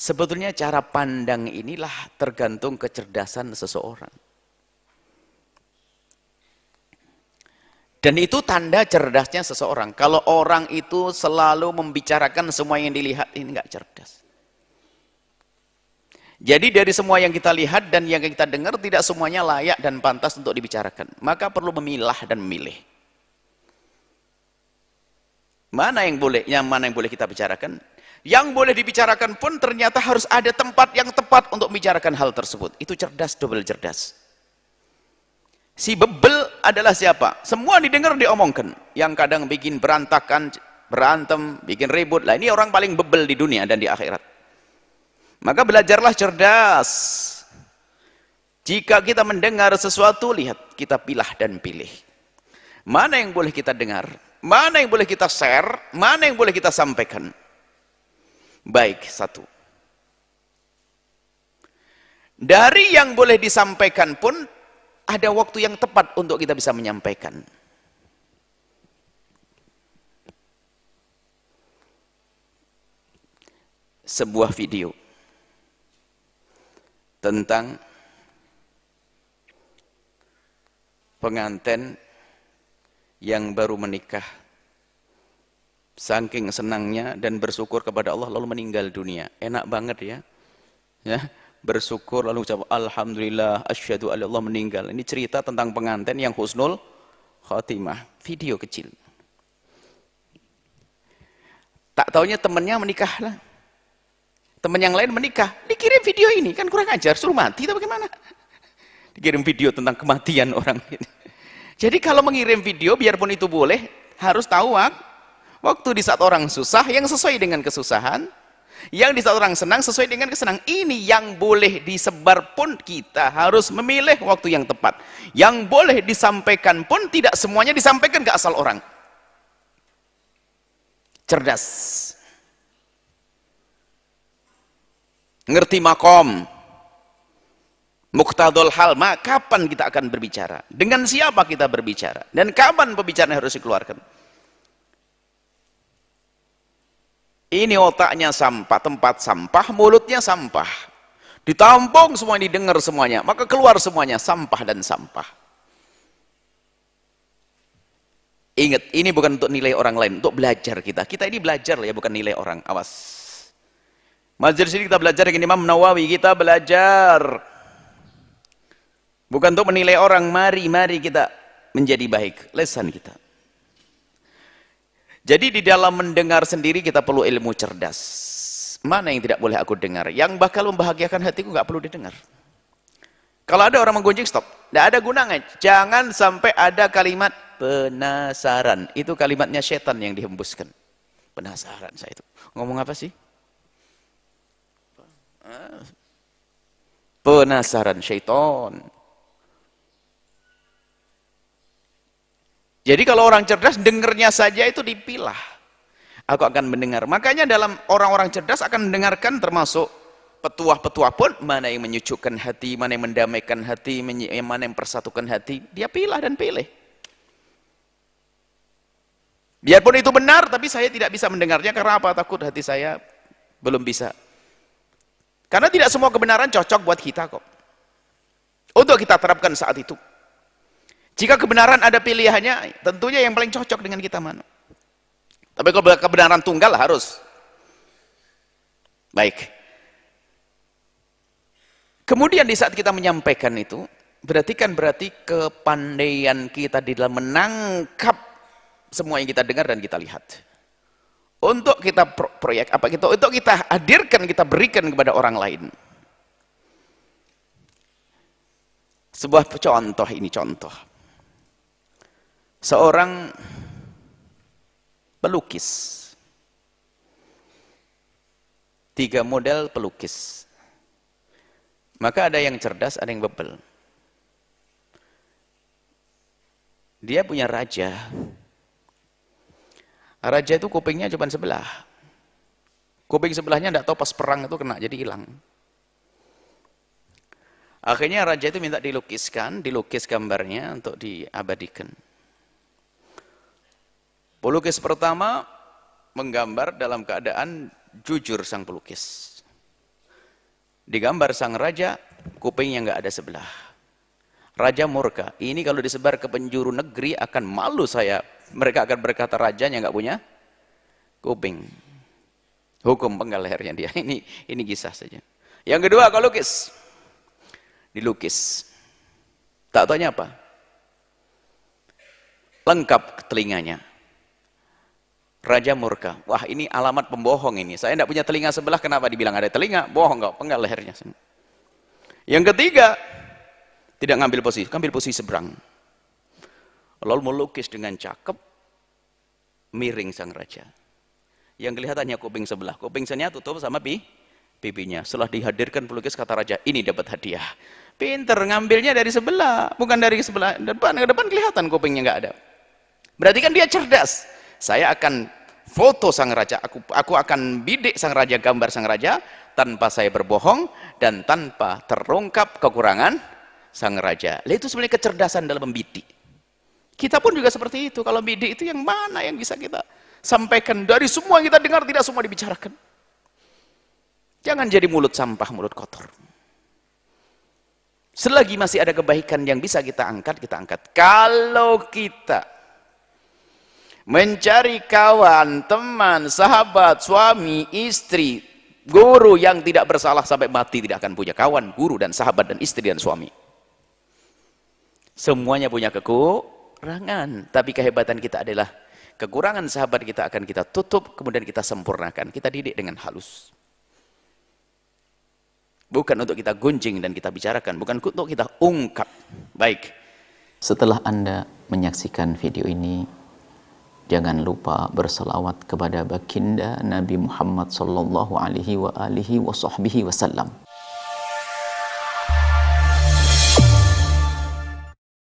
Sebetulnya cara pandang inilah tergantung kecerdasan seseorang. Dan itu tanda cerdasnya seseorang. Kalau orang itu selalu membicarakan semua yang dilihat, ini enggak cerdas. Jadi dari semua yang kita lihat dan yang kita dengar, tidak semuanya layak dan pantas untuk dibicarakan. Maka perlu memilah dan memilih. Mana yang boleh kita bicarakan? Yang boleh dibicarakan pun ternyata harus ada tempat yang tepat untuk membicarakan hal tersebut. Itu cerdas, double cerdas. Si bebel adalah siapa? Semua didengar diomongkan. Yang kadang bikin berantakan, berantem, bikin ribut. Lah ini orang paling bebel di dunia dan di akhirat. Maka belajarlah cerdas. Jika kita mendengar sesuatu, lihat, kita pilah dan pilih. Mana yang boleh kita dengar? Mana yang boleh kita share? Mana yang boleh kita sampaikan? Baik, satu. Dari yang boleh disampaikan pun, ada waktu yang tepat untuk kita bisa menyampaikan. Sebuah video tentang pengantin yang baru menikah, saking senangnya dan bersyukur kepada Allah lalu meninggal dunia. Enak banget ya, ya, bersyukur lalu ucap alhamdulillah asyhadu alla Allah, meninggal. Ini cerita tentang pengantin yang husnul khatimah, video kecil. Tak taunya temannya menikah lah, teman yang lain menikah, dikirim video ini, kan kurang ajar, suruh mati atau bagaimana? Dikirim video tentang kematian orang ini. Jadi kalau mengirim video, biarpun itu boleh, harus tahu waktu di saat orang susah yang sesuai dengan kesusahan, yang di saat orang senang sesuai dengan kesenangan. Ini yang boleh disebar pun kita harus memilih waktu yang tepat. Yang boleh disampaikan pun tidak semuanya disampaikan ke asal orang. Cerdas. Ngerti makom. Muqtadul hal, kapan kita akan berbicara? Dengan siapa kita berbicara? Dan kapan pembicaraan harus dikeluarkan? Ini otaknya sampah, tempat sampah, mulutnya sampah. Ditampung semua, didengar semuanya, maka keluar semuanya, sampah dan sampah. Ingat, ini bukan untuk nilai orang lain, untuk belajar kita. Kita ini belajar ya, bukan nilai orang, awas. Majelis ini kita belajar dengan Imam Nawawi, kita belajar. Bukan untuk menilai orang, mari kita menjadi baik, lesan kita. Jadi di dalam mendengar sendiri kita perlu ilmu cerdas. Mana yang tidak boleh aku dengar? Yang bakal membahagiakan hatiku nggak perlu didengar. Kalau ada orang menggunjing, stop. Tidak ada gunanya. Jangan sampai ada kalimat penasaran. Itu kalimatnya setan yang dihembuskan. Penasaran saya itu. Ngomong apa sih? Penasaran, syaitan. Jadi kalau orang cerdas, dengernya saja itu dipilah. Aku akan mendengar. Makanya dalam orang-orang cerdas akan mendengarkan, termasuk petuah-petuah pun, mana yang menyejukkan hati, mana yang mendamaikan hati, mana yang persatukan hati, dia pilah dan pilih. Biarpun itu benar, tapi saya tidak bisa mendengarnya, karena apa? Takut hati saya belum bisa. Karena tidak semua kebenaran cocok buat kita kok. Untuk kita terapkan saat itu. Jika kebenaran ada pilihannya, tentunya yang paling cocok dengan kita mana. Tapi kalau kebenaran tunggal harus. Baik. Kemudian di saat kita menyampaikan itu, berarti kepandaian kita di dalam menangkap semua yang kita dengar dan kita lihat. Untuk kita proyek apa kita, untuk kita hadirkan, kita berikan kepada orang lain. Sebuah contoh ini contoh. Seorang pelukis. 3 model pelukis. Maka ada yang cerdas, ada yang bebel. Dia punya raja. Raja itu kupingnya cuma sebelah. Kuping sebelahnya tidak tahu pas perang itu kena, jadi hilang. Akhirnya raja itu minta dilukis gambarnya untuk diabadikan. Pelukis pertama menggambar dalam keadaan jujur sang pelukis. Digambar sang raja, kupingnya nggak ada sebelah. Raja murka. Ini kalau disebar ke penjuru negeri akan malu saya. Mereka akan berkata rajanya nggak punya kuping. Hukum penggal lehernya dia. Ini kisah saja. Yang kedua, kalau lukis. Dilukis. Tak taunya apa? Lengkap telinganya. Raja murka. Wah, ini alamat pembohong ini. Saya tidak punya telinga sebelah, kenapa dibilang ada telinga? Bohong kau, penggal lehernya. Yang ketiga, tidak ngambil posisi seberang. Lalu melukis dengan cakep, miring sang raja. Yang kelihatannya kuping sebelah. Kuping sebelah tutup sama pipinya. Setelah dihadirkan pelukis, kata raja, ini dapat hadiah. Pinter, ngambilnya dari sebelah, bukan dari sebelah depan. Ke depan kelihatan kupingnya nggak ada. Berarti kan dia cerdas. Saya akan foto sang raja, aku akan bidik sang raja, gambar sang raja, tanpa saya berbohong, dan tanpa terungkap kekurangan sang raja. Itu sebenarnya kecerdasan dalam membidik. Kita pun juga seperti itu. Kalau bidik itu yang mana yang bisa kita sampaikan? Dari semua yang kita dengar, tidak semua dibicarakan. Jangan jadi mulut sampah, mulut kotor. Selagi masih ada kebaikan yang bisa kita angkat, kita angkat. Kalau kita mencari kawan, teman, sahabat, suami, istri, guru yang tidak bersalah sampai mati, tidak akan punya kawan, guru, dan sahabat, dan istri, dan suami. Semuanya punya kekurangan, tapi kehebatan kita adalah kekurangan sahabat kita akan kita tutup, kemudian kita sempurnakan, kita didik dengan halus. Bukan untuk kita gunjing dan kita bicarakan, bukan untuk kita ungkap. Baik. Setelah Anda menyaksikan video ini, jangan lupa berselawat kepada baginda Nabi Muhammad sallallahu alaihi wa alihi wa sahbihi wasallam.